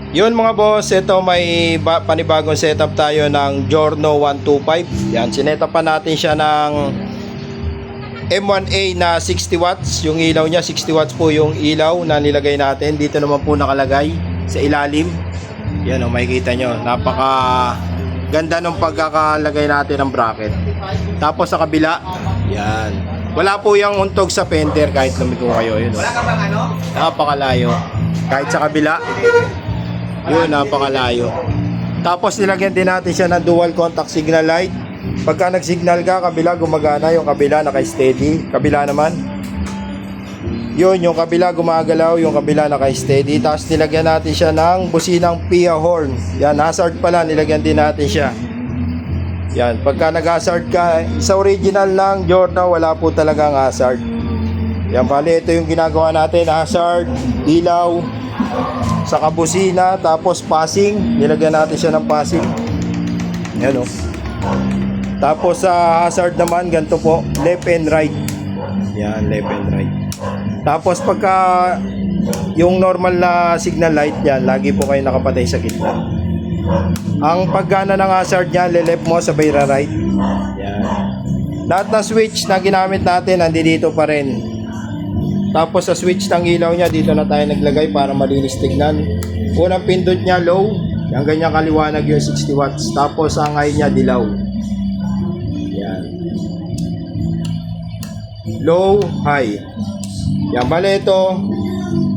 Yun mga boss, ito may panibagong setup tayo ng Giorno 125. Yan, sinetup pa natin siya ng M1A na 60 watts. Yung ilaw niya, 60 watts po yung ilaw na nilagay natin. Dito naman po nakalagay sa ilalim. Yan o, makikita nyo. Napaka ganda ng pagkakalagay natin ng bracket. Tapos sa kabila, yan. Wala po yung untog sa fender kahit lumiko kayo. Yun, wala ka bang ano? Napakalayo. Kahit sa kabila. Yun, napakalayo. Tapos nilagyan din natin siya ng dual contact signal light. Pagka nag-signal ka, kabila gumagana, yung kabila naka-steady. Kabila naman. Yun, yung kabila gumagalaw, yung kabila naka-steady. Tapos nilagyan natin siya ng businang PIA horn. Yan, hazard pala, nilagyan din natin siya. Yan, pagka nag-hazard ka, sa original lang Giorno, wala po talagang hazard. Yan, bali, ito yung ginagawa natin, hazard, ilaw, sa kabusina, tapos passing, nilagyan natin siya ng passing. Yan o. Tapos sa hazard naman, ganito po, left and right. Yan, left and right. Tapos pagka yung normal na signal light yan, lagi po kayo nakapatay sa gitna. Ang paggana ng hazard niya, le-left mo, sabay ra-right. Yan. Lahat ng switch na ginamit natin, nandito pa rin. Tapos sa switch ng ilaw niya, dito na tayo naglagay para malinis tignan. Unang pindot niya, low. Yung ganyan kaliwanag yung 60 watts. Tapos ang high niya, dilaw. Yan. Low, high. Yan, bale ito.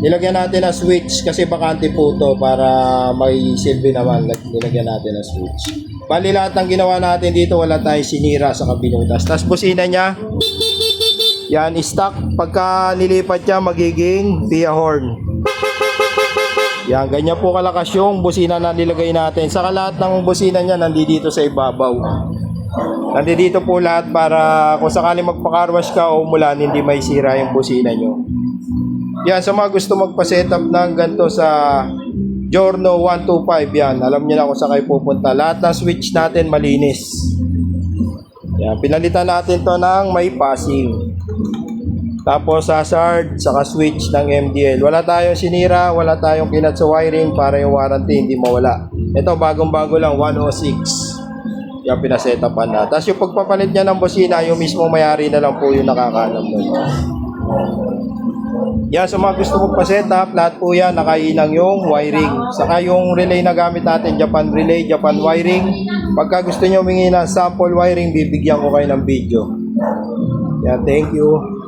Nilagyan natin na switch kasi bakante po ito para may silbi naman. Nilagyan natin na switch. Bali lahat ng ginawa natin dito, wala tayong sinira sa kabinutas. Tapos busina niya, yan, stock. Pagka nilipat niya, magiging PIA horn. Yan, ganyan po kalakas yung busina na nilagay natin. Saka lahat ng busina niya nandito sa ibabaw. Nandito po lahat para kung sakali magpakarwash ka o umulan, hindi may sira yung busina nyo. Yan, sa mga gusto magpa-setup ng ganito sa Giorno 125, yan, alam niyo na kung saan kayo pupunta. Lahat ng switch natin malinis. Yan, pinalitan natin to ng may passing. Tapos hazard, saka switch ng MDL. Wala tayong sinira, wala tayong kinat sa wiring para yung warranty hindi mawala. Ito bagong-bago lang, 106. Yan, pinasetapan na. Tapos yung pagpapalit niya ng busina, yung mismo mayari na lang po yung nakakaalam nun. Yan, sa mga gusto magpa-setup, lahat po yan, nakainang yung wiring. Saka yung relay na gamit natin, Japan relay, Japan wiring. Pagka gusto nyo humingi ng sample wiring, bibigyan ko kayo ng video. Yan, thank you.